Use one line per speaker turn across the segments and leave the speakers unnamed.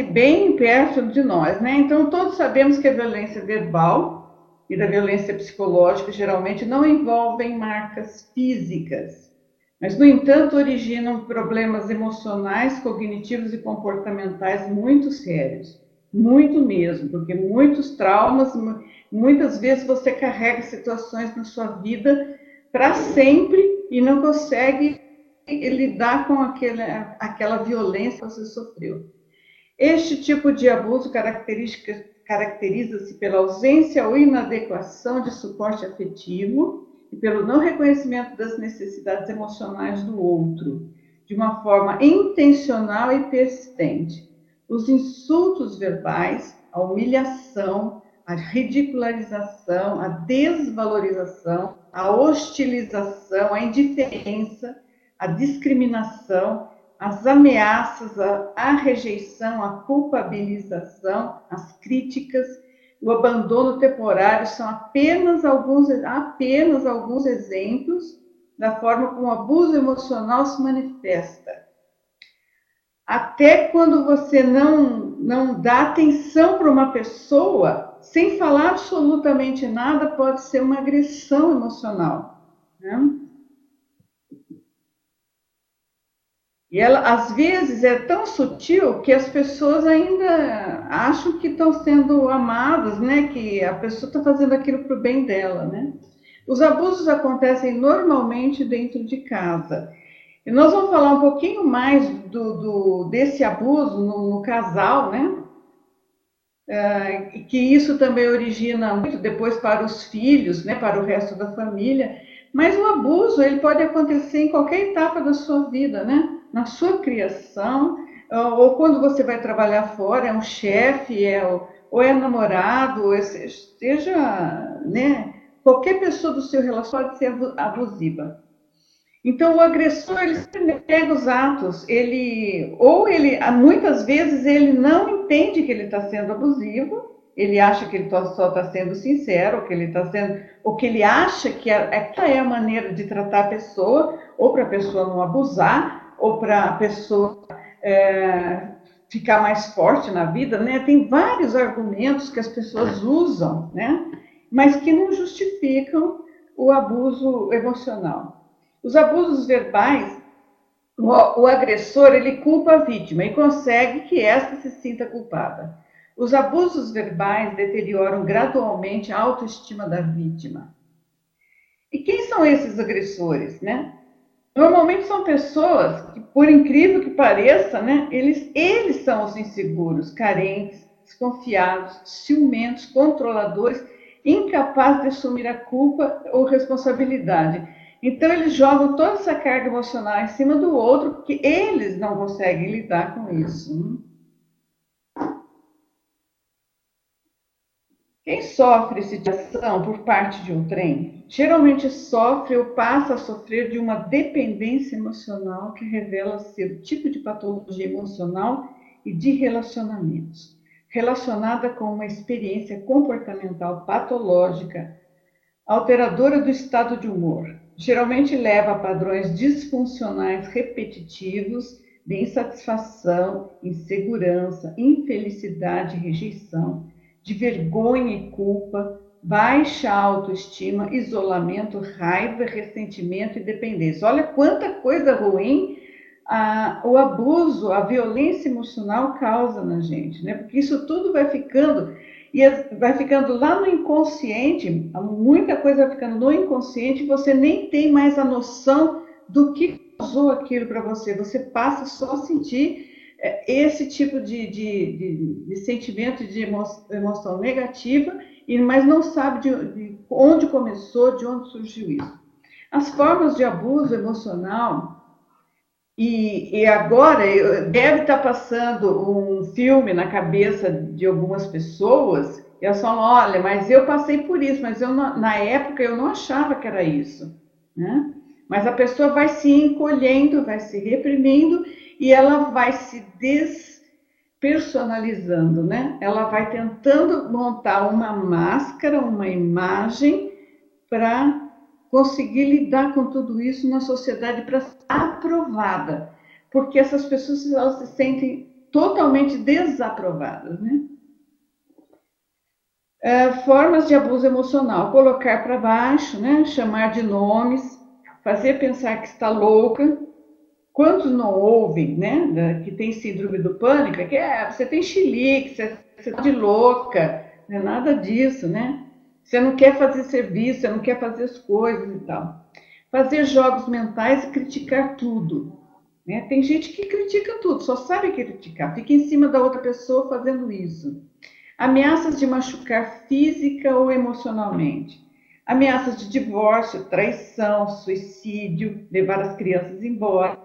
bem perto de nós, né? Então, todos sabemos que a violência verbal e da violência psicológica geralmente não envolvem marcas físicas, mas, no entanto, originam problemas emocionais, cognitivos e comportamentais muito sérios. Muito mesmo, porque muitos traumas, muitas vezes você carrega situações na sua vida para sempre e não consegue lidar com aquela violência que você sofreu. Este tipo de abuso caracteriza-se pela ausência ou inadequação de suporte afetivo e pelo não reconhecimento das necessidades emocionais do outro, de uma forma intencional e persistente. Os insultos verbais, a humilhação, a ridicularização, a desvalorização, a hostilização, a indiferença, a discriminação, as ameaças, a rejeição, a culpabilização, as críticas, o abandono temporário são apenas alguns exemplos da forma como o abuso emocional se manifesta. Até quando você não dá atenção para uma pessoa, sem falar absolutamente nada, pode ser uma agressão emocional, né? E ela, às vezes, é tão sutil que as pessoas ainda acham que estão sendo amadas, né? Que a pessoa está fazendo aquilo para o bem dela, né? Os abusos acontecem normalmente dentro de casa. E nós vamos falar um pouquinho mais desse abuso no casal, né? Que isso também origina muito depois para os filhos, né? Para o resto da família. Mas o abuso, ele pode acontecer em qualquer etapa da sua vida, né? Na sua criação, ou quando você vai trabalhar fora, é um chefe, ou é namorado, ou seja, né? Qualquer pessoa do seu relacionamento pode ser abusiva. Então, o agressor, ele sempre nega os atos, muitas vezes, ele não entende que ele está sendo abusivo, ele acha que ele só está sendo sincero, ou que ele acha que essa é a maneira de tratar a pessoa, ou para a pessoa não abusar, ou para a pessoa ficar mais forte na vida, né? Tem vários argumentos que as pessoas usam, né? Mas que não justificam o abuso emocional. Os abusos verbais, o agressor, ele culpa a vítima e consegue que esta se sinta culpada. Os abusos verbais deterioram gradualmente a autoestima da vítima. E quem são esses agressores, né? Normalmente são pessoas que, por incrível que pareça, né, eles são os inseguros, carentes, desconfiados, ciumentos, controladores, incapazes de assumir a culpa ou responsabilidade. Então, eles jogam toda essa carga emocional em cima do outro, porque eles não conseguem lidar com isso. Quem sofre situação por parte de um trem, geralmente sofre ou passa a sofrer de uma dependência emocional que revela ser o tipo de patologia emocional e de relacionamentos, relacionada com uma experiência comportamental patológica, alteradora do estado de humor. Geralmente leva a padrões disfuncionais repetitivos de insatisfação, insegurança, infelicidade e rejeição, de vergonha e culpa, baixa autoestima, isolamento, raiva, ressentimento e dependência. Olha quanta coisa ruim o abuso, a violência emocional causa na gente, né? Porque isso tudo vai ficando lá no inconsciente, muita coisa vai ficando no inconsciente, você nem tem mais a noção do que causou aquilo para você, você passa só a sentir esse tipo de sentimento, de emoção negativa, mas não sabe de onde começou, de onde surgiu isso. As formas de abuso emocional, e agora deve estar passando um filme na cabeça de algumas pessoas, e elas falam, olha, mas eu passei por isso, mas na época eu não achava que era isso, né? Mas a pessoa vai se encolhendo, vai se reprimindo, e ela vai se despersonalizando, né? Ela vai tentando montar uma máscara, uma imagem para conseguir lidar com tudo isso na sociedade, para ser aprovada, porque essas pessoas, elas se sentem totalmente desaprovadas, né? Formas de abuso emocional, colocar para baixo, né? Chamar de nomes, fazer pensar que está louca. Quantos não ouvem, né, que tem síndrome do pânico, que você tem chilique, você está de louca, não é nada disso, né? Você não quer fazer serviço, você não quer fazer as coisas e tal. Fazer jogos mentais e criticar tudo, né? Tem gente que critica tudo, só sabe criticar, fica em cima da outra pessoa fazendo isso. Ameaças de machucar física ou emocionalmente. Ameaças de divórcio, traição, suicídio, levar as crianças embora,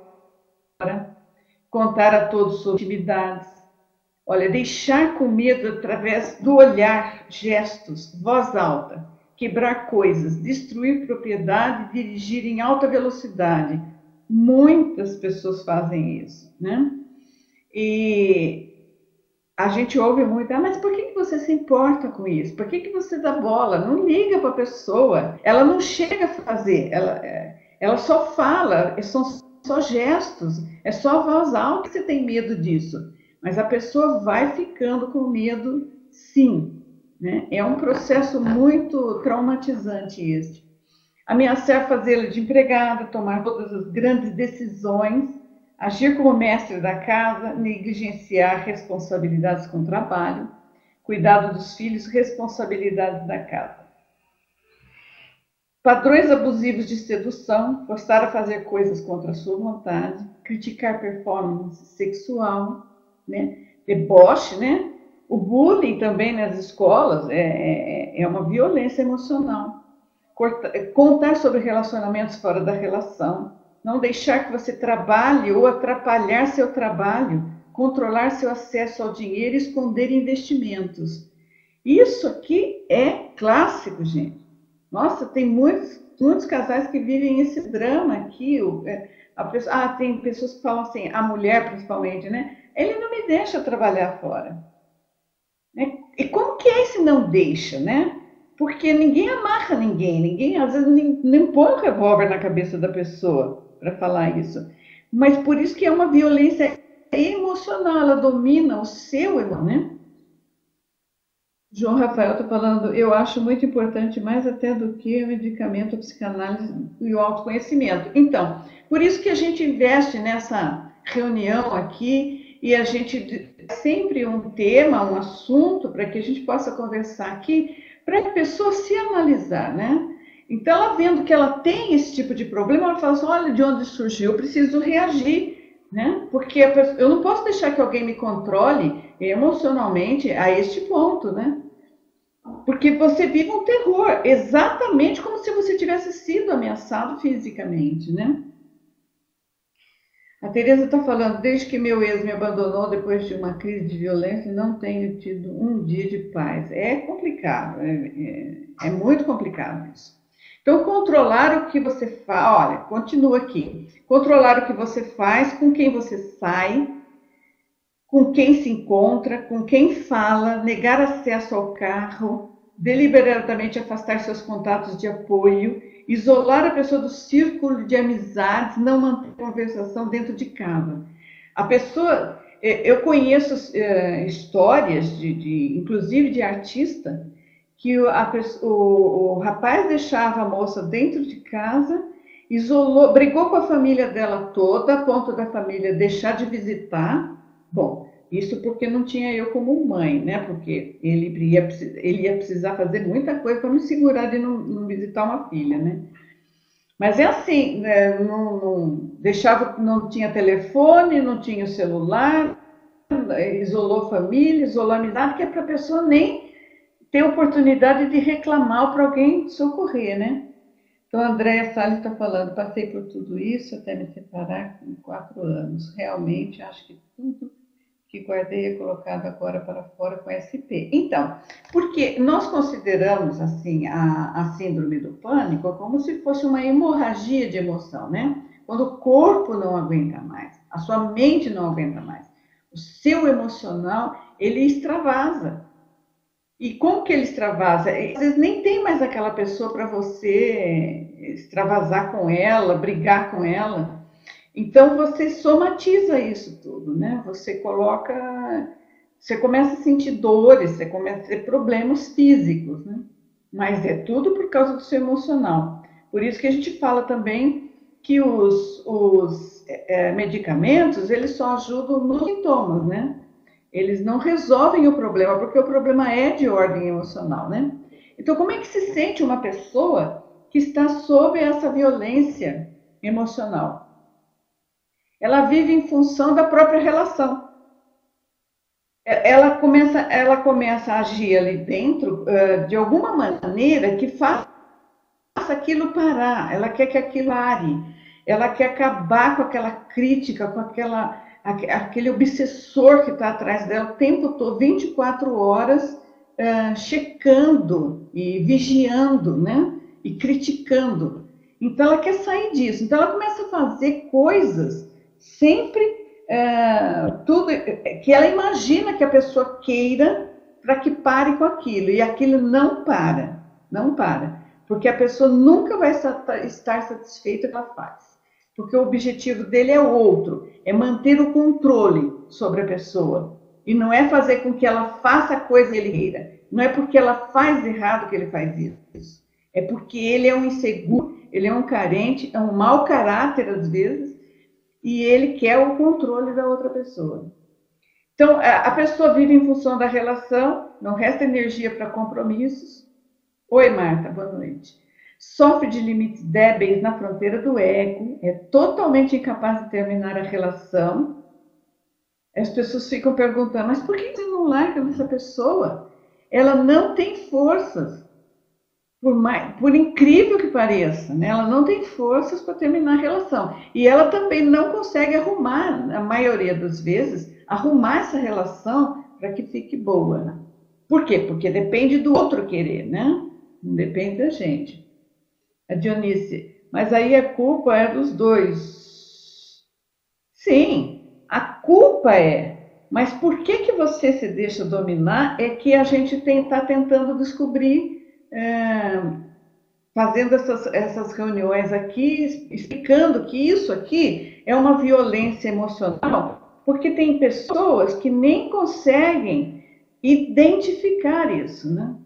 contar a todos suas intimidades. Olha, deixar com medo através do olhar, gestos, voz alta, quebrar coisas, destruir propriedade, dirigir em alta velocidade. Muitas pessoas fazem isso, né? E a gente ouve muito, mas por que você se importa com isso? Por que você dá bola? Não liga para a pessoa. Ela não chega a fazer, ela só fala, são só gestos, é só a voz alta que você tem medo disso. Mas a pessoa vai ficando com medo, sim. Né? É um processo muito traumatizante este. Ameaçar fazê-la de empregada, tomar todas as grandes decisões, agir como mestre da casa, negligenciar responsabilidades com o trabalho, cuidado dos filhos, responsabilidades da casa. Padrões abusivos de sedução, forçar a fazer coisas contra a sua vontade, criticar performance sexual, né? Deboche, né? O bullying também nas escolas é uma violência emocional. Contar sobre relacionamentos fora da relação, não deixar que você trabalhe ou atrapalhar seu trabalho, controlar seu acesso ao dinheiro e esconder investimentos. Isso aqui é clássico, gente. Nossa, tem muitos casais que vivem esse drama aqui. Tem pessoas que falam assim, a mulher principalmente, né? Ele não me deixa trabalhar fora. Né? E como que é esse não deixa, né? Porque ninguém amarra ninguém às vezes nem põe um revólver na cabeça da pessoa para falar isso. Mas por isso que é uma violência emocional, ela domina o seu emocional, né? João Rafael está falando, eu acho muito importante, mais até do que o medicamento, a psicanálise e o autoconhecimento. Então, por isso que a gente investe nessa reunião aqui e a gente sempre um tema, um assunto para que a gente possa conversar aqui, para a pessoa se analisar, né? Então, ela vendo que ela tem esse tipo de problema, ela fala assim, olha de onde surgiu, eu preciso reagir, né? Porque eu não posso deixar que alguém me controle emocionalmente a este ponto, né? Porque você vive um terror, exatamente como se você tivesse sido ameaçado fisicamente, né? A Tereza está falando, desde que meu ex me abandonou depois de uma crise de violência, não tenho tido um dia de paz. É complicado, é muito complicado isso. Então, controlar o que você faz, olha, continua aqui. Controlar o que você faz, com quem você sai, com quem se encontra, com quem fala, negar acesso ao carro, deliberadamente afastar seus contatos de apoio, isolar a pessoa do círculo de amizades, não manter conversação dentro de casa. A pessoa, eu conheço histórias, inclusive de artista, que o rapaz deixava a moça dentro de casa, isolou, brigou com a família dela toda, a ponto da família deixar de visitar. Bom, isso porque não tinha eu como mãe, né? Porque ele ia precisar fazer muita coisa para me segurar de não visitar uma filha, né? Mas é assim, né? Deixava, não tinha telefone, não tinha o celular, isolou família, isolou amizade, que é para a pessoa nem ter oportunidade de reclamar para alguém socorrer, né? Então, a Andréa Salles está falando, passei por tudo isso até me separar com 4 anos. Realmente, acho que tudo que guardei é colocado agora para fora com SP. Então, porque nós consideramos assim a síndrome do pânico como se fosse uma hemorragia de emoção, né? Quando o corpo não aguenta mais, a sua mente não aguenta mais, o seu emocional, ele extravasa. E como que ele extravasa? Às vezes nem tem mais aquela pessoa para você extravasar com ela, brigar com ela. Então você somatiza isso tudo, né? Você começa a sentir dores, você começa a ter problemas físicos, né? Mas é tudo por causa do seu emocional. Por isso que a gente fala também que os medicamentos, eles só ajudam nos sintomas, né? Eles não resolvem o problema, porque o problema é de ordem emocional, né? Então, como é que se sente uma pessoa que está sob essa violência emocional? Ela vive em função da própria relação. Ela começa a agir ali dentro de alguma maneira que faça aquilo parar. Ela quer que aquilo pare. Ela quer acabar com aquela crítica, com aquele obsessor que está atrás dela o tempo todo, 24 horas, checando e vigiando, né? E criticando. Então ela quer sair disso. Então ela começa a fazer coisas sempre tudo que ela imagina que a pessoa queira para que pare com aquilo. E aquilo não para. Não para. Porque a pessoa nunca vai estar satisfeita com o que ela faz. Porque o objetivo dele é outro, é manter o controle sobre a pessoa. E não é fazer com que ela faça a coisa que ele queira. Não é porque ela faz errado que ele faz isso. É porque ele é um inseguro, ele é um carente, é um mau caráter às vezes, e ele quer o controle da outra pessoa. Então, a pessoa vive em função da relação, não resta energia para compromissos. Oi, Marta, boa noite. Sofre de limites débeis na fronteira do ego, é totalmente incapaz de terminar a relação. As pessoas ficam perguntando, mas por que você não larga essa pessoa? Ela não tem forças, por incrível que pareça, né? Ela não tem forças para terminar a relação. E ela também não consegue arrumar, na maioria das vezes, arrumar essa relação para que fique boa. Por quê? Porque depende do outro querer, né? Não depende da gente. A Dionísia, mas aí a culpa é dos dois. Sim, a culpa é. Mas por que você se deixa dominar é que a gente está tentando descobrir, fazendo essas reuniões aqui, explicando que isso aqui é uma violência emocional, porque tem pessoas que nem conseguem identificar isso, né?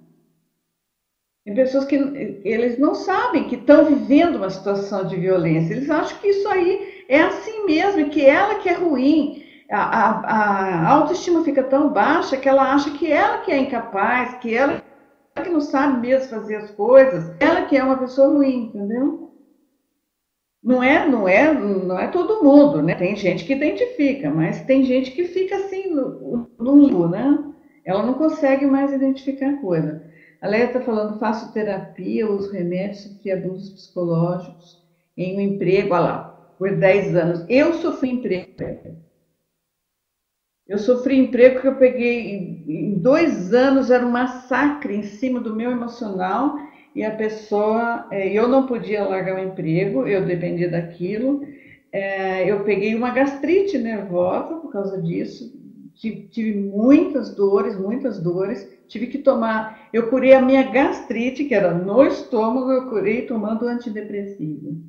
Tem pessoas que eles não sabem que estão vivendo uma situação de violência. Eles acham que isso aí é assim mesmo, que ela que é ruim. A autoestima fica tão baixa que ela acha que ela que é incapaz, que ela que não sabe mesmo fazer as coisas, ela que é uma pessoa ruim, entendeu? Não é todo mundo, né? Tem gente que identifica, mas tem gente que fica assim no limbo, né? Ela não consegue mais identificar a coisa. A Leia está falando, faço terapia, uso remédios, sofri abusos psicológicos em um emprego, olha lá, por 10 anos. Eu sofri emprego. Eu sofri emprego que eu peguei, em 2 anos, era um massacre em cima do meu emocional, e a pessoa, eu não podia largar o emprego, eu dependia daquilo. Eu peguei uma gastrite nervosa por causa disso, tive muitas dores, tive que tomar, eu curei a minha gastrite, que era no estômago, eu curei tomando antidepressivo,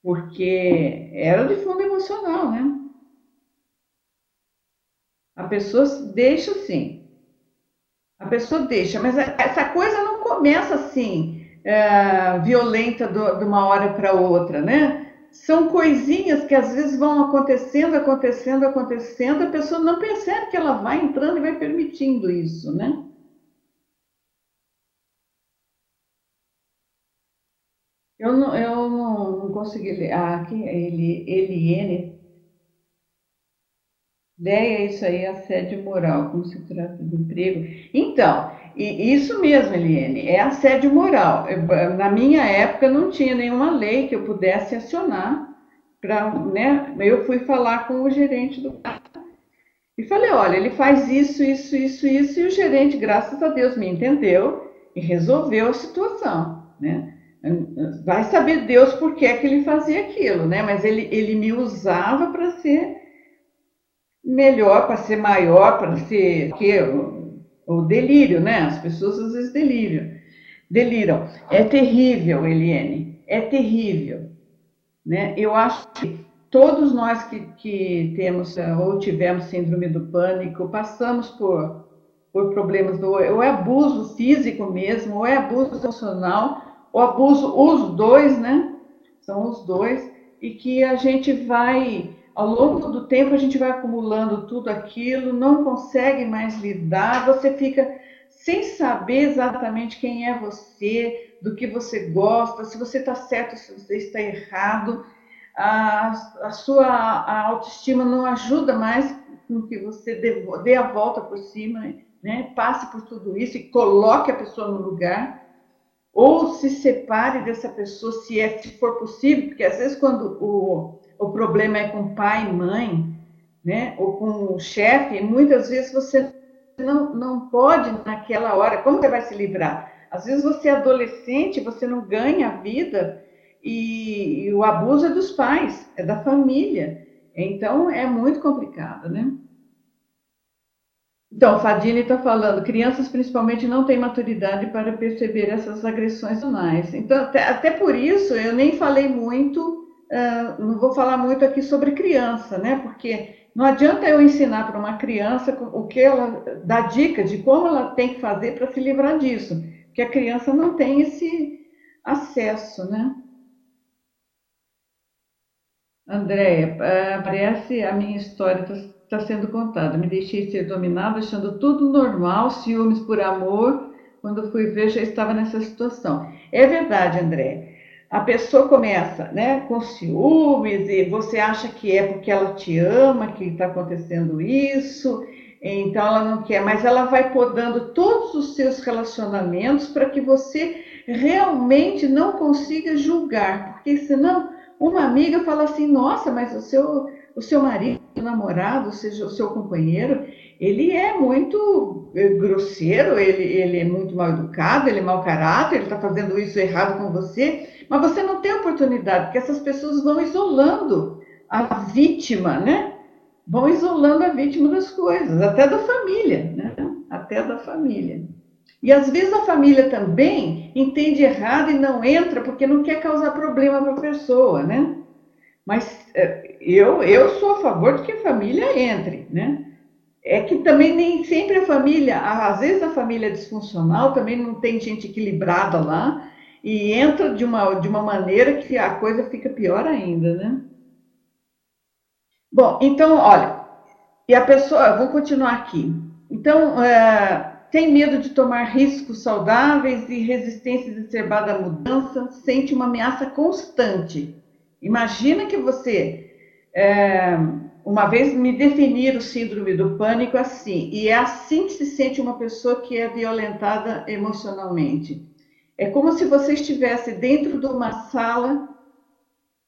porque era de fundo emocional, né? A pessoa deixa assim, a pessoa deixa, mas essa coisa não começa assim, violenta de uma hora para outra, né? São coisinhas que às vezes vão acontecendo, a pessoa não percebe que ela vai entrando e vai permitindo isso, né? Eu não consegui ler. Ah, aqui, Eliene. Ideia é isso aí, assédio moral, como se trata de emprego. Então, isso mesmo, Eliane, é assédio moral. Na minha época não tinha nenhuma lei que eu pudesse acionar para, né? Eu fui falar com o gerente do e falei, olha, ele faz isso, e o gerente, graças a Deus, me entendeu e resolveu a situação, né? Vai saber Deus por que é que ele fazia aquilo, né? Mas ele me usava para ser melhor, para ser maior, para ser que o delírio, né? As pessoas às vezes deliram. É terrível, Eliane, é terrível, né? Eu acho que todos nós que temos ou tivemos síndrome do pânico, passamos por problemas ou é abuso físico mesmo, ou é abuso emocional, ou abuso, os dois, né? São os dois, e que a gente vai, ao longo do tempo, a gente vai acumulando tudo aquilo, não consegue mais lidar, você fica sem saber exatamente quem é você, do que você gosta, se você está certo, se você está errado. A sua autoestima não ajuda mais com que você dê a volta por cima, né? Passe por tudo isso e coloque a pessoa no lugar, ou se separe dessa pessoa, se for possível, porque às vezes quando o problema é com pai e mãe, né? Ou com o chefe, muitas vezes você não pode naquela hora, como você vai se livrar? Às vezes você é adolescente, você não ganha a vida, e o abuso é dos pais, é da família. Então é muito complicado, né? Então, Fadini está falando, crianças principalmente não têm maturidade para perceber essas agressões emocionais. Então, até por isso, eu nem falei muito, não vou falar muito aqui sobre criança, né? Porque não adianta eu ensinar para uma criança o que ela dá dica de como ela tem que fazer para se livrar disso, porque a criança não tem esse acesso, né? Andréia, parece a minha história está sendo contada. Me deixei ser dominada, achando tudo normal, ciúmes por amor. Quando fui ver, já estava nessa situação. É verdade, André. A pessoa começa, né, com ciúmes e você acha que é porque ela te ama que está acontecendo isso, então ela não quer, mas ela vai podando todos os seus relacionamentos para que você realmente não consiga julgar, porque senão uma amiga fala assim, nossa, mas o seu marido, o namorado, ou seja, o seu companheiro, ele é muito grosseiro, ele é muito mal educado, ele é mau caráter, ele está fazendo isso errado com você, mas você não tem oportunidade, porque essas pessoas vão isolando a vítima, né? Vão isolando a vítima das coisas, até da família, né? Até da família. E às vezes a família também entende errado e não entra porque não quer causar problema para a pessoa, né? Mas eu sou a favor de que a família entre, né? É que também nem sempre a família, às vezes a família é disfuncional, também não tem gente equilibrada lá, e entra de uma maneira que a coisa fica pior ainda, né? Bom, então, olha, e a pessoa, vou continuar aqui. Então, tem medo de tomar riscos saudáveis e resistência exacerbada à mudança, sente uma ameaça constante. Imagina que você, uma vez me definiram o síndrome do pânico assim, e é assim que se sente uma pessoa que é violentada emocionalmente. É como se você estivesse dentro de uma sala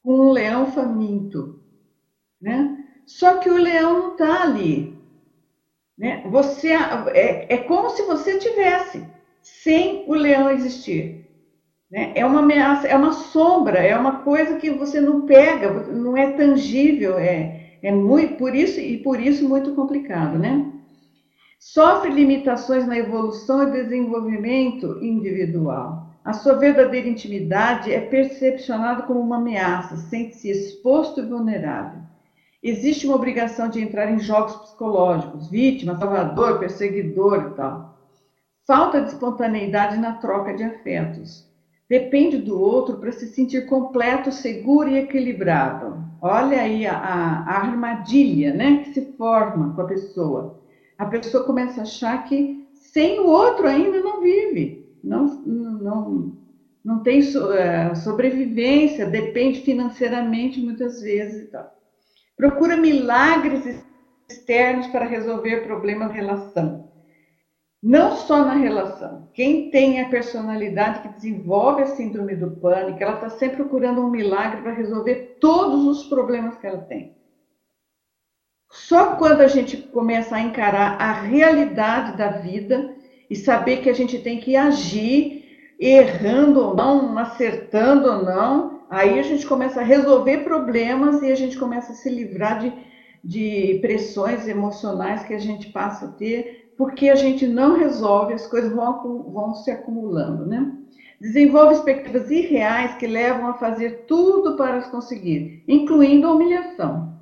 com um leão faminto, né? Só que o leão não está ali, né? É como se você tivesse sem o leão existir, né? É uma ameaça, é uma sombra, é uma coisa que você não pega, não é tangível, é muito por isso muito complicado, né? Sofre limitações na evolução e desenvolvimento individual. A sua verdadeira intimidade é percepcionada como uma ameaça, sente-se exposto e vulnerável. Existe uma obrigação de entrar em jogos psicológicos, vítima, salvador, perseguidor e tal. Falta de espontaneidade na troca de afetos. Depende do outro para se sentir completo, seguro e equilibrado. Olha aí a armadilha, né, que se forma com a pessoa. A pessoa começa a achar que sem o outro ainda não vive, não tem sobrevivência, depende financeiramente muitas vezes e tal. Procura milagres externos para resolver problemas na relação. Não só na relação. Quem tem a personalidade que desenvolve a síndrome do pânico, ela está sempre procurando um milagre para resolver todos os problemas que ela tem. Só quando a gente começa a encarar a realidade da vida e saber que a gente tem que agir, errando ou não, acertando ou não, aí a gente começa a resolver problemas e a gente começa a se livrar de pressões emocionais que a gente passa a ter, porque a gente não resolve, as coisas vão se acumulando, né? Desenvolve expectativas irreais que levam a fazer tudo para as conseguir, incluindo a humilhação.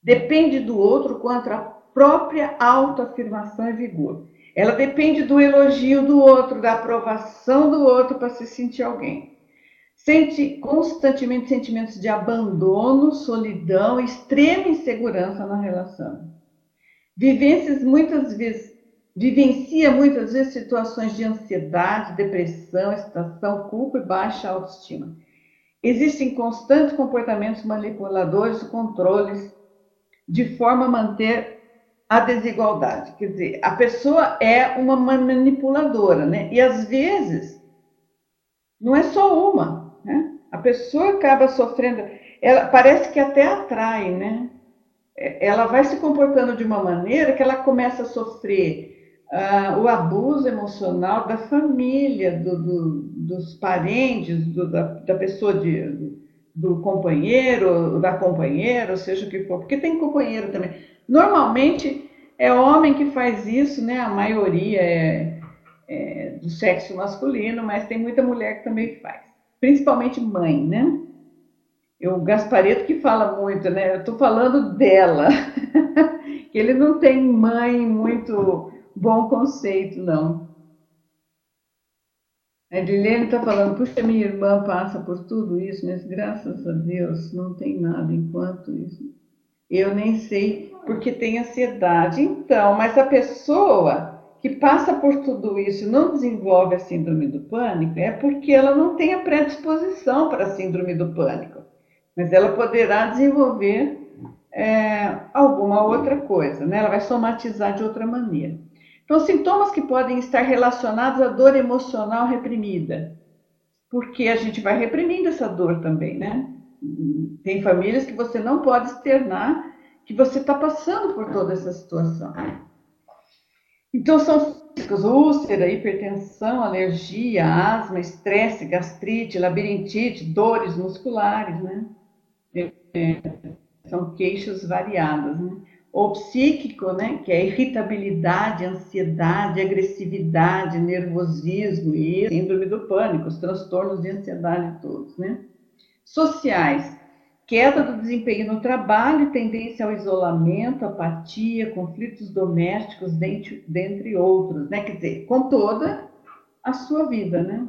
Depende do outro quanto à própria autoafirmação e vigor. Ela depende do elogio do outro, da aprovação do outro para se sentir alguém. Sente constantemente sentimentos de abandono, solidão, extrema insegurança na relação. Vivencia muitas vezes situações de ansiedade, depressão, excitação, culpa e baixa autoestima. Existem constantes comportamentos manipuladores, controles, de forma a manter a desigualdade. Quer dizer, a pessoa é uma manipuladora, né? E às vezes não é só uma, né? A pessoa acaba sofrendo, ela parece que até atrai, né? Ela vai se comportando de uma maneira que ela começa a sofrer o abuso emocional da família, dos parentes, da pessoa, do companheiro, da companheira, seja o que for, porque tem companheiro também. Normalmente é homem que faz isso, né? A maioria é do sexo masculino, mas tem muita mulher que também faz, principalmente mãe, né? O Gasparetto que fala muito, né? Eu estou falando dela, que ele não tem mãe muito bom conceito, não. A Edilene está falando, puxa, minha irmã passa por tudo isso, mas graças a Deus não tem nada enquanto isso. Eu nem sei porque tem ansiedade. Então, mas a pessoa que passa por tudo isso e não desenvolve a síndrome do pânico é porque ela não tem a predisposição para a síndrome do pânico. Mas ela poderá desenvolver alguma outra coisa, né? Ela vai somatizar de outra maneira. Então, sintomas que podem estar relacionados à dor emocional reprimida, porque a gente vai reprimindo essa dor também, né? Tem famílias que você não pode externar que você está passando por toda essa situação. Então, são físicos, úlcera, hipertensão, alergia, asma, estresse, gastrite, labirintite, dores musculares, né? São queixas variadas, né? Ou psíquico, né? Que é irritabilidade, ansiedade, agressividade, nervosismo e síndrome do pânico, os transtornos de ansiedade todos, né? Sociais, queda do desempenho no trabalho, tendência ao isolamento, apatia, conflitos domésticos, dentre outros, né? Quer dizer, com toda a sua vida, né?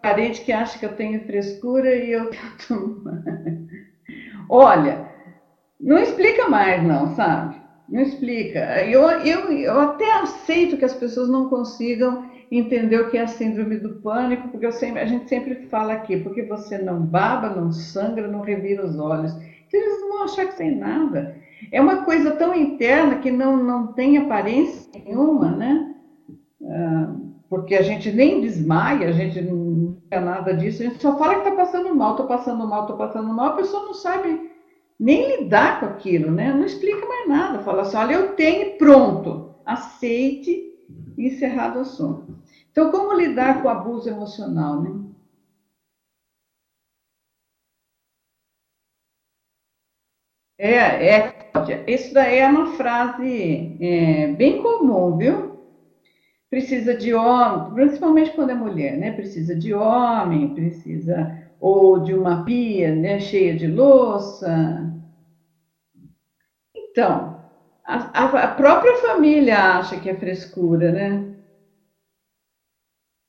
Parente que acha que eu tenho frescura e eu tento. Olha, não explica mais, não, sabe? Não explica. Eu até aceito que as pessoas não consigam entender o que é a síndrome do pânico, porque a gente sempre fala aqui, porque você não baba, não sangra, não revira os olhos. Então, eles não vão achar que tem nada. É uma coisa tão interna que não tem aparência nenhuma, né? Porque a gente nem desmaia, a gente não é nada disso, a gente só fala que está passando mal, estou passando mal, estou passando mal, a pessoa não sabe nem lidar com aquilo, né? Não explica mais nada, fala assim, olha, eu tenho, pronto, aceite e encerrado o assunto. Então, como lidar com o abuso emocional, né? Cláudia, isso daí é uma frase bem comum, viu? Precisa de homem, principalmente quando é mulher, né? Precisa de homem, precisa ou de uma pia, né, cheia de louça. Então, a própria família acha que é frescura, né?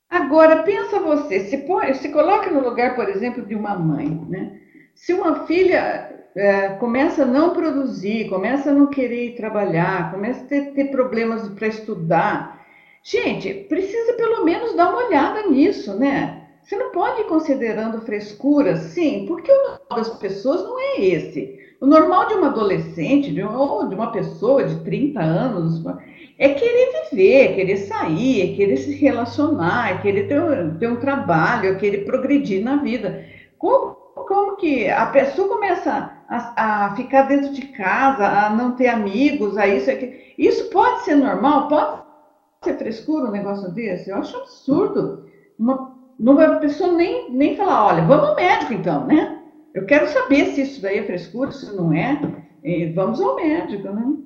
Agora, pensa você, se coloca no lugar, por exemplo, de uma mãe, né? Se uma filha começa a não produzir, começa a não querer ir trabalhar, começa a ter problemas para estudar, gente, precisa pelo menos dar uma olhada nisso, né? Você não pode ir considerando frescura, sim, porque o normal das pessoas não é esse. O normal de uma adolescente, ou de uma pessoa de 30 anos, é querer viver, é querer sair, é querer se relacionar, é querer ter um trabalho, é querer progredir na vida. Como que a pessoa começa a ficar dentro de casa, a não ter amigos, a isso, isso pode ser normal? Pode ser frescura um negócio desse? Eu acho absurdo. Uma pessoa nem falar, olha, vamos ao médico então, né? Eu quero saber se isso daí é frescura, se não é, vamos ao médico, né?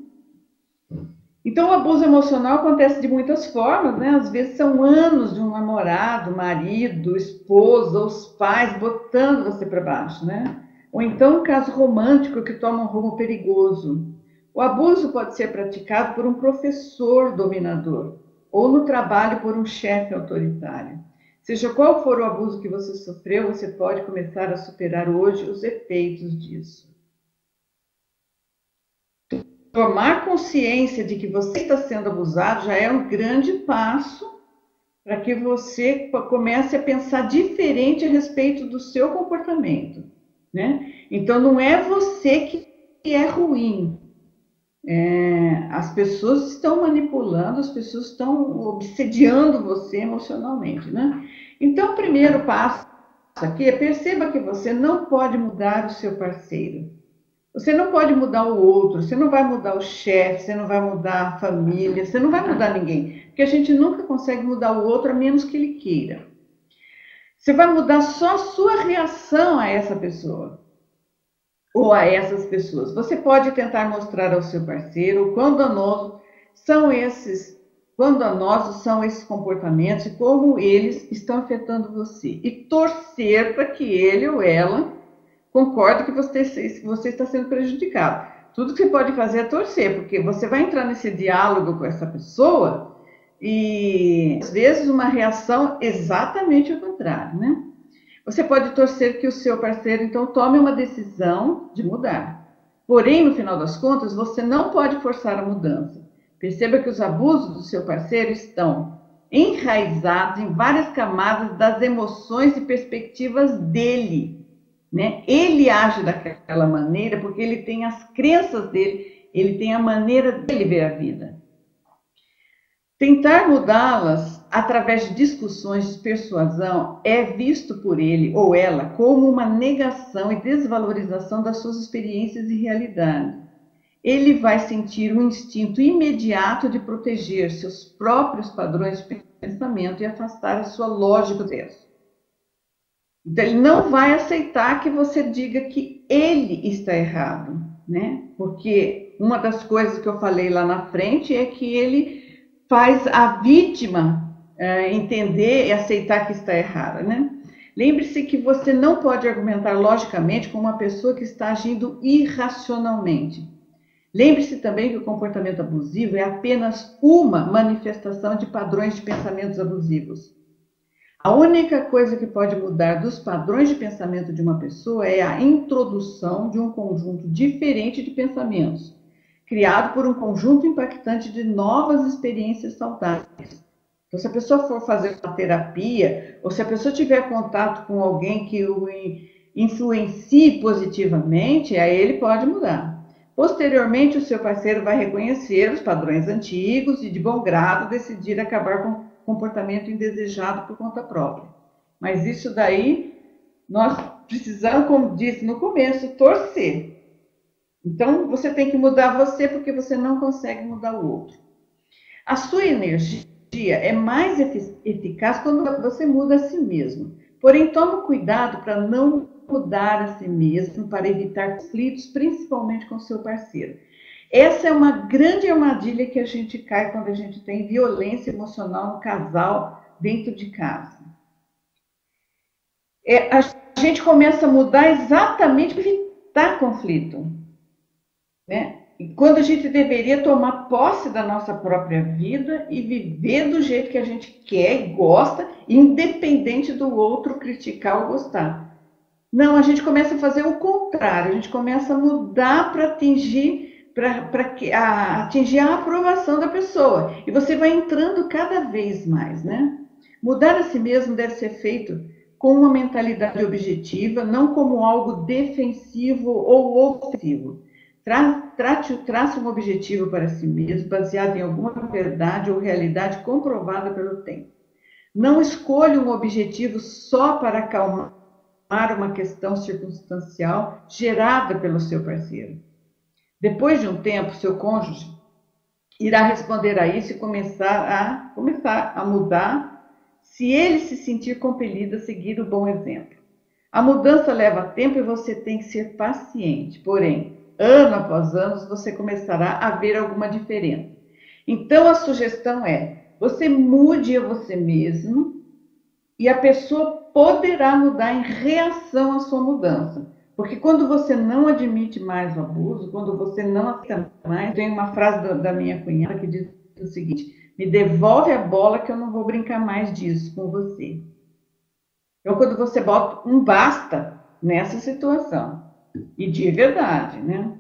Então, o abuso emocional acontece de muitas formas, né? Às vezes são anos de um namorado, marido, esposa, ou os pais botando você para baixo, né? Ou então um caso romântico que toma um rumo perigoso. O abuso pode ser praticado por um professor dominador, ou no trabalho por um chefe autoritário. Seja qual for o abuso que você sofreu, você pode começar a superar hoje os efeitos disso. Tomar consciência de que você está sendo abusado já é um grande passo para que você comece a pensar diferente a respeito do seu comportamento, né? Então não é você que é ruim, as pessoas estão manipulando, as pessoas estão obsediando você emocionalmente, né? Então o primeiro passo aqui é perceba que você não pode mudar o seu parceiro. Você não pode mudar o outro, você não vai mudar o chefe, você não vai mudar a família, você não vai mudar ninguém. Porque a gente nunca consegue mudar o outro a menos que ele queira. Você vai mudar só a sua reação a essa pessoa ou a essas pessoas. Você pode tentar mostrar ao seu parceiro quão danosos são esses comportamentos e como eles estão afetando você. E torcer para que ele ou ela concorde que você está sendo prejudicado. Tudo que você pode fazer é torcer, porque você vai entrar nesse diálogo com essa pessoa e às vezes uma reação exatamente ao contrário, né? Você pode torcer que o seu parceiro então tome uma decisão de mudar. Porém, no final das contas, você não pode forçar a mudança. Perceba que os abusos do seu parceiro estão enraizados em várias camadas das emoções e perspectivas dele, né? Ele age daquela maneira porque ele tem as crenças dele, ele tem a maneira dele ver a vida. Tentar mudá-las através de discussões de persuasão é visto por ele ou ela como uma negação e desvalorização das suas experiências e realidade. Ele vai sentir um instinto imediato de proteger seus próprios padrões de pensamento e afastar a sua lógica dele. Então, ele não vai aceitar que você diga que ele está errado, né? Porque uma das coisas que eu falei lá na frente é que ele faz a vítima entender e aceitar que está errada, né? Lembre-se que você não pode argumentar logicamente com uma pessoa que está agindo irracionalmente. Lembre-se também que o comportamento abusivo é apenas uma manifestação de padrões de pensamentos abusivos. A única coisa que pode mudar dos padrões de pensamento de uma pessoa é a introdução de um conjunto diferente de pensamentos, criado por um conjunto impactante de novas experiências saudáveis. Então, se a pessoa for fazer uma terapia, ou se a pessoa tiver contato com alguém que o influencie positivamente, aí ele pode mudar. Posteriormente, o seu parceiro vai reconhecer os padrões antigos e, de bom grado, decidir acabar com o comportamento indesejado por conta própria. Mas isso daí, nós precisamos, como disse no começo, torcer. Então, você tem que mudar você porque você não consegue mudar o outro. A sua energia é mais eficaz quando você muda a si mesmo. Porém, tome cuidado para não mudar a si mesmo, para evitar conflitos, principalmente com o seu parceiro. Essa é uma grande armadilha que a gente cai quando a gente tem violência emocional no casal dentro de casa. A gente começa a mudar exatamente para evitar conflito, né? E quando a gente deveria tomar posse da nossa própria vida e viver do jeito que a gente quer e gosta, independente do outro criticar ou gostar. Não, a gente começa a fazer o contrário, a gente começa a mudar para atingir a aprovação da pessoa. E você vai entrando cada vez mais, né? Mudar a si mesmo deve ser feito com uma mentalidade objetiva, não como algo defensivo ou ofensivo. Trace um objetivo para si mesmo, baseado em alguma verdade ou realidade comprovada pelo tempo. Não escolha um objetivo só para acalmar uma questão circunstancial gerada pelo seu parceiro. Depois de um tempo, seu cônjuge irá responder a isso e começar a mudar se ele se sentir compelido a seguir o bom exemplo. A mudança leva tempo e você tem que ser paciente, porém, ano após ano, você começará a ver alguma diferença. Então, a sugestão é: você mude a você mesmo e a pessoa poderá mudar em reação à sua mudança. Porque quando você não admite mais o abuso, quando você não aceita mais, tem uma frase da minha cunhada que diz o seguinte: me devolve a bola que eu não vou brincar mais disso com você. Então, quando você bota um basta nessa situação, e de verdade, né?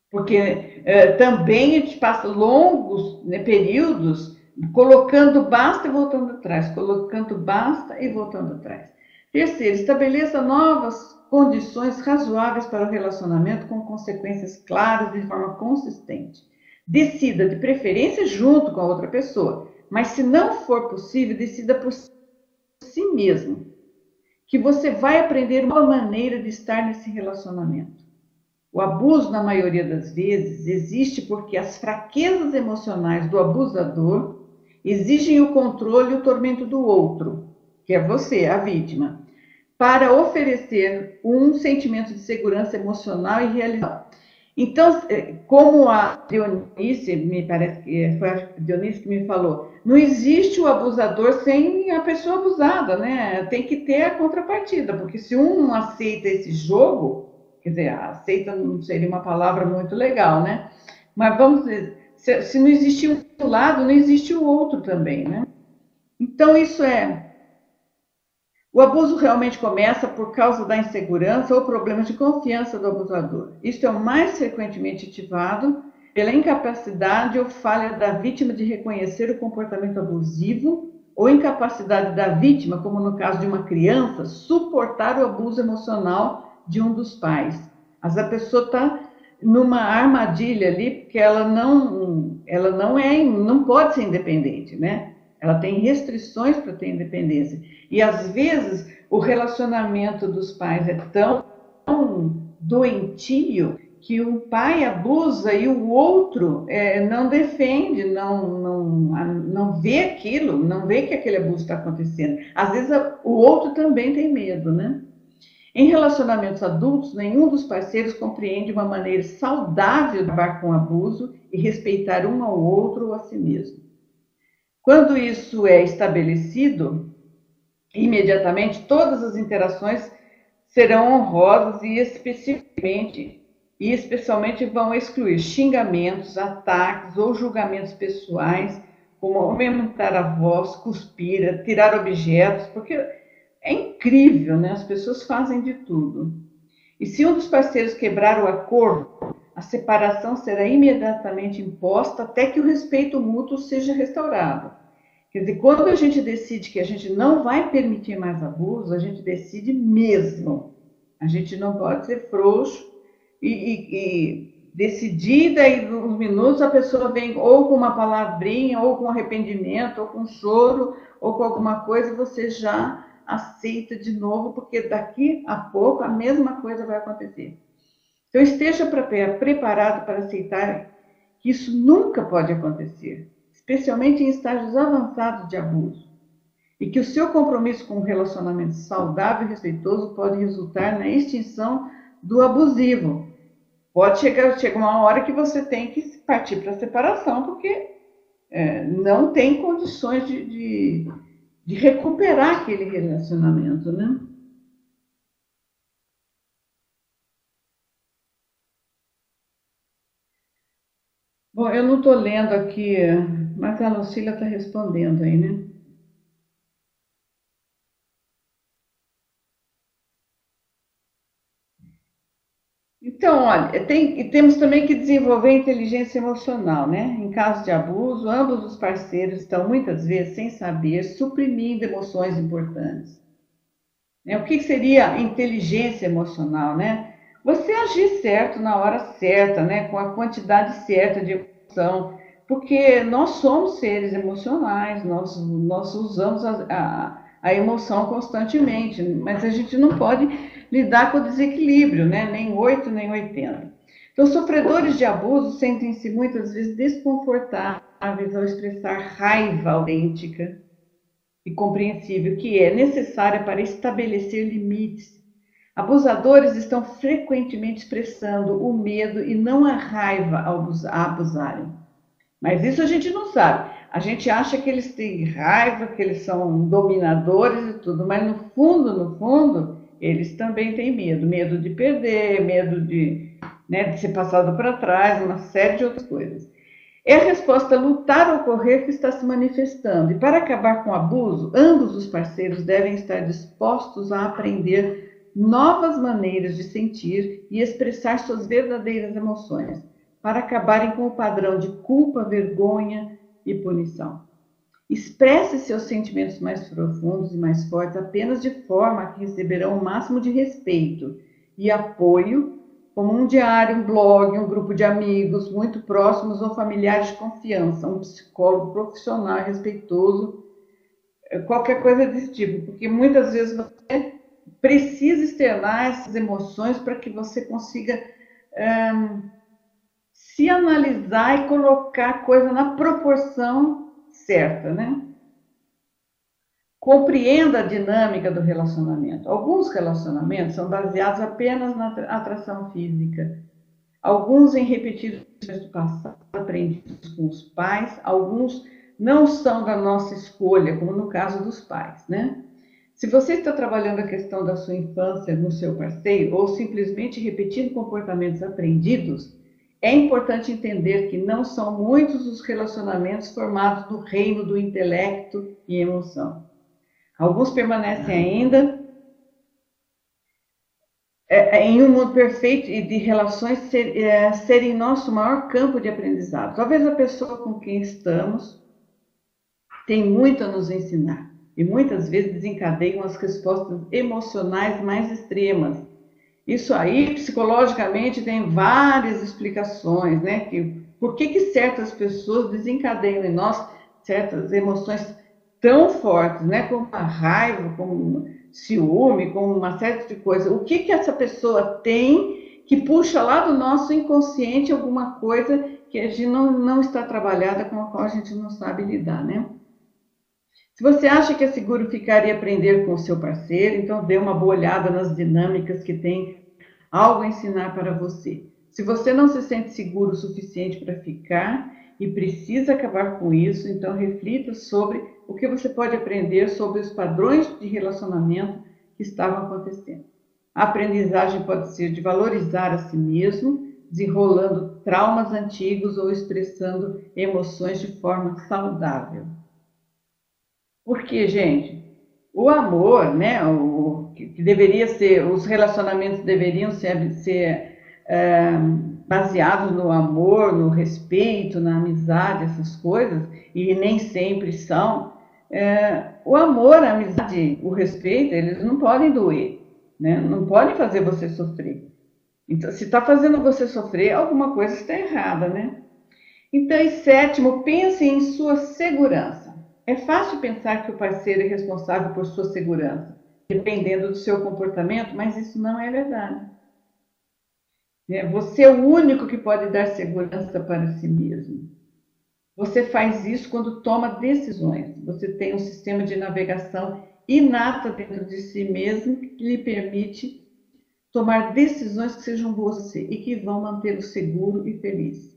Porque também a gente passa longos, né, períodos colocando basta e voltando atrás, colocando basta e voltando atrás. Terceiro, estabeleça novas condições razoáveis para o relacionamento com consequências claras e de forma consistente. Decida, de preferência, junto com a outra pessoa, mas se não for possível, decida por si mesmo, que você vai aprender uma maneira de estar nesse relacionamento. O abuso, na maioria das vezes, existe porque as fraquezas emocionais do abusador exigem o controle e o tormento do outro, que é você, a vítima, para oferecer um sentimento de segurança emocional e realização. Então, como a Dionísia, me parece que foi a Dionísia que me falou, não existe o abusador sem a pessoa abusada, né? Tem que ter a contrapartida, porque se um não aceita esse jogo, quer dizer, aceita não seria uma palavra muito legal, né? Mas vamos dizer, se não existe um lado, não existe o outro também, né? Então, o abuso realmente começa por causa da insegurança ou problemas de confiança do abusador. Isto é o mais frequentemente ativado pela incapacidade ou falha da vítima de reconhecer o comportamento abusivo ou incapacidade da vítima, como no caso de uma criança, suportar o abuso emocional de um dos pais. Mas a pessoa está numa armadilha ali porque não pode ser independente, né? Ela tem restrições para ter independência. E às vezes o relacionamento dos pais é tão doentio que o pai abusa e o outro não defende, não vê aquilo, não vê que aquele abuso está acontecendo. Às vezes o outro também tem medo, né? Em relacionamentos adultos, nenhum dos parceiros compreende uma maneira saudável de lidar com o abuso e respeitar um ao outro ou a si mesmo. Quando isso é estabelecido, imediatamente todas as interações serão honrosas e especialmente vão excluir xingamentos, ataques ou julgamentos pessoais, como aumentar a voz, cuspir, tirar objetos, porque é incrível, né? As pessoas fazem de tudo. E se um dos parceiros quebrar o acordo, a separação será imediatamente imposta até que o respeito mútuo seja restaurado. Quer dizer, quando a gente decide que a gente não vai permitir mais abuso, a gente decide mesmo. A gente não pode ser frouxo e decidir, daí uns minutos a pessoa vem ou com uma palavrinha, ou com arrependimento, ou com choro, ou com alguma coisa, e você já aceita de novo, porque daqui a pouco a mesma coisa vai acontecer. Então esteja preparado para aceitar que isso nunca pode acontecer, especialmente em estágios avançados de abuso, e que o seu compromisso com um relacionamento saudável e respeitoso pode resultar na extinção do abusivo. Pode chegar uma hora que você tem que partir para a separação, porque não tem condições de recuperar aquele relacionamento, né? Bom, eu não estou lendo aqui, mas a Lucília está respondendo aí, né? Então, olha, temos também que desenvolver inteligência emocional, né? Em caso de abuso, ambos os parceiros estão muitas vezes sem saber, suprimindo emoções importantes. Né? O que seria inteligência emocional, né? Você agir certo na hora certa, né? Com a quantidade certa de emoção, porque nós somos seres emocionais, nós usamos a emoção constantemente, mas a gente não pode lidar com o desequilíbrio, né? Nem 8 nem 80. Então, sofredores de abuso sentem-se muitas vezes desconfortáveis ao expressar raiva autêntica e compreensível que é necessária para estabelecer limites. Abusadores estão frequentemente expressando o medo e não a raiva ao abusarem. Mas isso a gente não sabe. A gente acha que eles têm raiva, que eles são dominadores e tudo, mas no fundo, eles também têm medo. Medo de perder, medo de, né, de ser passado para trás, uma série de outras coisas. É a resposta lutar ou correr que está se manifestando. E para acabar com o abuso, ambos os parceiros devem estar dispostos a aprender novas maneiras de sentir e expressar suas verdadeiras emoções, para acabarem com o padrão de culpa, vergonha e punição. Expresse seus sentimentos mais profundos e mais fortes apenas de forma que receberão o máximo de respeito e apoio, como um diário, um blog, um grupo de amigos muito próximos ou familiares de confiança, um psicólogo profissional e respeitoso, qualquer coisa desse tipo, porque muitas vezes você precisa externar essas emoções para que você consiga se analisar e colocar a coisa na proporção certa, né? Compreenda a dinâmica do relacionamento. Alguns relacionamentos são baseados apenas na atração física, alguns em repetidos do passado aprendidos com os pais, alguns não são da nossa escolha, como no caso dos pais, né? Se você está trabalhando a questão da sua infância no seu parceiro ou simplesmente repetindo comportamentos aprendidos, é importante entender que não são muitos os relacionamentos formados no reino do intelecto e emoção. Alguns permanecem ainda em um mundo perfeito e de relações serem nosso maior campo de aprendizado. Talvez a pessoa com quem estamos tem muito a nos ensinar e muitas vezes desencadeiam as respostas emocionais mais extremas. Isso aí, psicologicamente, tem várias explicações, né? Por que certas pessoas desencadeiam em nós certas emoções tão fortes, né? Como a raiva, como ciúme, como uma série de coisas. O que essa pessoa tem que puxa lá do nosso inconsciente alguma coisa que a gente não está trabalhada, com a qual a gente não sabe lidar, né? Se você acha que é seguro ficar e aprender com o seu parceiro, então dê uma boa olhada nas dinâmicas que tem algo a ensinar para você. Se você não se sente seguro o suficiente para ficar e precisa acabar com isso, então reflita sobre o que você pode aprender sobre os padrões de relacionamento que estavam acontecendo. A aprendizagem pode ser de valorizar a si mesmo, desenrolando traumas antigos ou expressando emoções de forma saudável. Porque, gente, o amor, né, que deveria ser, os relacionamentos deveriam ser baseados no amor, no respeito, na amizade, essas coisas, e nem sempre são. O amor, a amizade, o respeito, eles não podem doer, né? Não podem fazer você sofrer. Então, se está fazendo você sofrer, alguma coisa está errada, né? Então, e sétimo, pense em sua segurança. É fácil pensar que o parceiro é responsável por sua segurança, dependendo do seu comportamento, mas isso não é verdade. Você é o único que pode dar segurança para si mesmo. Você faz isso quando toma decisões. Você tem um sistema de navegação inata dentro de si mesmo que lhe permite tomar decisões que sejam boas para você e que vão mantê-lo seguro e feliz.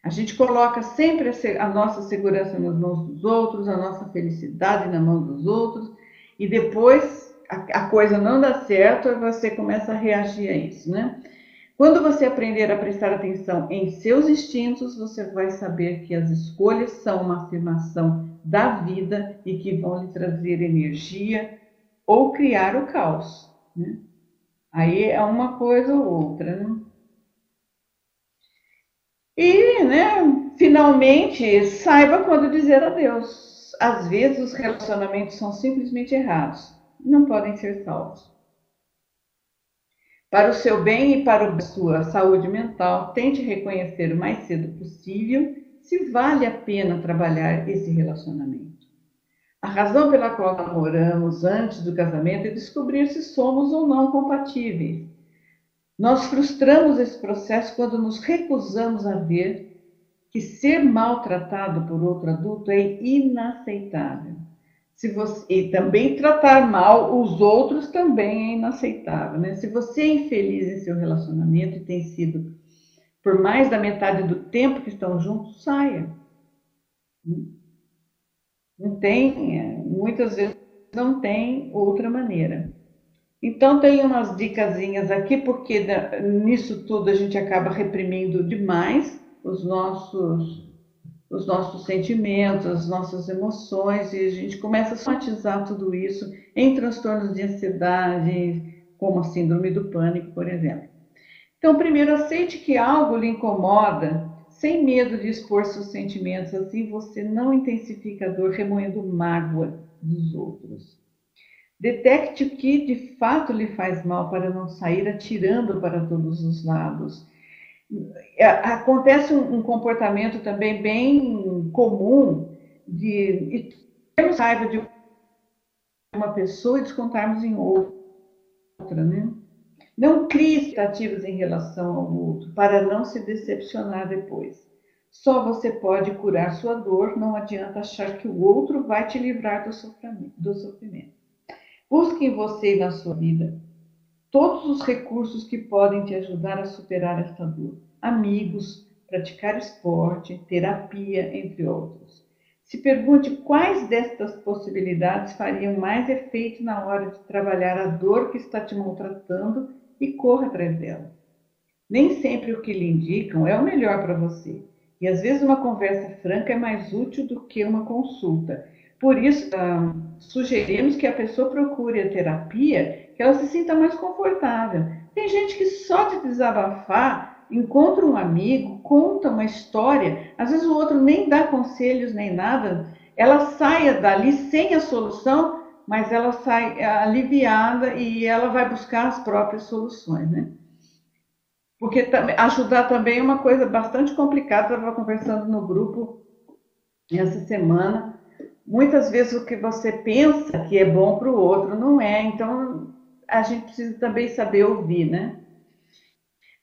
A gente coloca sempre a nossa segurança nas mãos dos outros, a nossa felicidade na mão dos outros, e depois a coisa não dá certo e você começa a reagir a isso, né? Quando você aprender a prestar atenção em seus instintos, você vai saber que as escolhas são uma afirmação da vida e que vão lhe trazer energia ou criar o caos, né? Aí é uma coisa ou outra, né? E, né, finalmente, saiba quando dizer adeus. Às vezes os relacionamentos são simplesmente errados, não podem ser salvos. Para o seu bem e para a sua saúde mental, tente reconhecer o mais cedo possível se vale a pena trabalhar esse relacionamento. A razão pela qual namoramos antes do casamento é descobrir se somos ou não compatíveis. Nós frustramos esse processo quando nos recusamos a ver que ser maltratado por outro adulto é inaceitável. E também tratar mal os outros também é inaceitável, né? Se você é infeliz em seu relacionamento e tem sido por mais da metade do tempo que estão juntos, saia. Não tem, muitas vezes não tem outra maneira. Então tem umas dicasinhas aqui, porque nisso tudo a gente acaba reprimindo demais os nossos sentimentos, as nossas emoções, e a gente começa a somatizar tudo isso em transtornos de ansiedade, como a síndrome do pânico, por exemplo. Então, primeiro, aceite que algo lhe incomoda, sem medo de expor seus sentimentos, assim você não intensifica a dor remoendo mágoa dos outros. Detecte o que de fato lhe faz mal para não sair atirando para todos os lados. Acontece um comportamento também bem comum de termos raiva de uma pessoa e descontarmos em outra, né? Não crie expectativas em relação ao outro para não se decepcionar depois. Só você pode curar sua dor, não adianta achar que o outro vai te livrar do sofrimento. Busque em você e na sua vida todos os recursos que podem te ajudar a superar esta dor. Amigos, praticar esporte, terapia, entre outros. Se pergunte quais destas possibilidades fariam mais efeito na hora de trabalhar a dor que está te maltratando e corra atrás dela. Nem sempre o que lhe indicam é o melhor para você. E às vezes uma conversa franca é mais útil do que uma consulta. Por isso, sugerimos que a pessoa procure a terapia, que ela se sinta mais confortável. Tem gente que só de desabafar, encontra um amigo, conta uma história, às vezes o outro nem dá conselhos nem nada, ela saia dali sem a solução, mas ela sai aliviada e ela vai buscar as próprias soluções, né? Porque ajudar também é uma coisa bastante complicada. Eu estava conversando no grupo essa semana. Muitas vezes o que você pensa que é bom para o outro não é. Então a gente precisa também saber ouvir, né?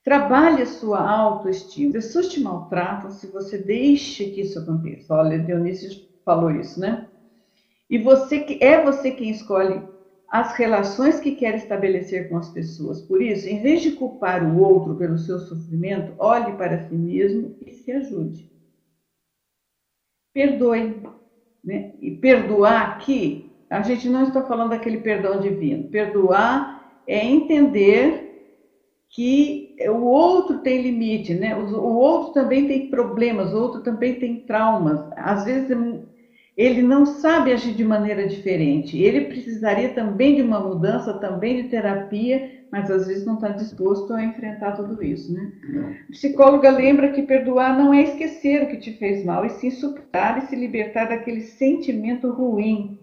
Trabalhe a sua autoestima. Pessoas te maltratam se você deixa que isso aconteça. Olha, Dionísio falou isso, né? E você quem escolhe as relações que quer estabelecer com as pessoas. Por isso, em vez de culpar o outro pelo seu sofrimento, olhe para si mesmo e se ajude. Perdoe. Né? E perdoar aqui, a gente não está falando daquele perdão divino. Perdoar é entender que o outro tem limite, né? O outro também tem problemas, o outro também tem traumas. Às vezes ele não sabe agir de maneira diferente. Ele precisaria também de uma mudança, também de terapia, mas às vezes não está disposto a enfrentar tudo isso, né? A psicóloga lembra que perdoar não é esquecer o que te fez mal, e sim superar e se libertar daquele sentimento ruim.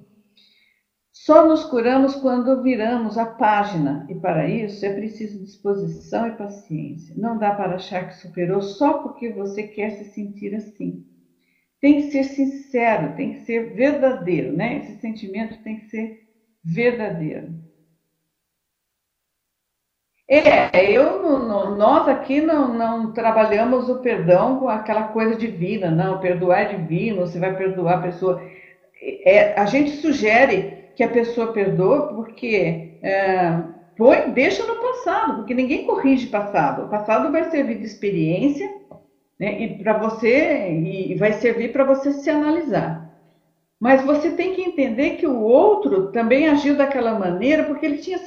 Só nos curamos quando viramos a página, e para isso é preciso disposição e paciência. Não dá para achar que superou só porque você quer se sentir assim. Tem que ser sincero, tem que ser verdadeiro, né? Esse sentimento tem que ser verdadeiro. Nós aqui não trabalhamos o perdão com aquela coisa divina, não. Perdoar é divino, você vai perdoar a pessoa. A gente sugere que a pessoa perdoe porque deixa no passado, porque ninguém corrige passado. O passado vai servir de experiência, né, e vai servir para você se analisar. Mas você tem que entender que o outro também agiu daquela maneira porque ele tinha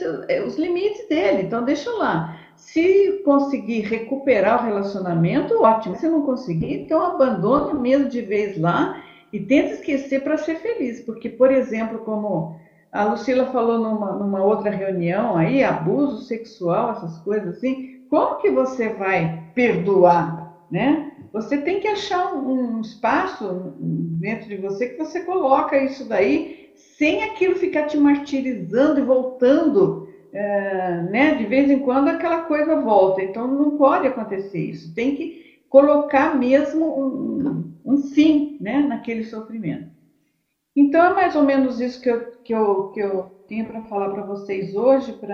os limites dele. Então deixa lá. Se conseguir recuperar o relacionamento, ótimo. Se não conseguir, então abandona mesmo de vez lá e tenta esquecer para ser feliz. Porque, por exemplo, como a Lucila falou numa outra reunião aí, abuso sexual, essas coisas assim, como que você vai perdoar, né? Você tem que achar um espaço dentro de você que você coloca isso daí sem aquilo ficar te martirizando e voltando, né? De vez em quando aquela coisa volta. Então não pode acontecer isso. Tem que colocar mesmo um fim, né, naquele sofrimento. Então é mais ou menos isso que eu tinha para falar para vocês hoje, para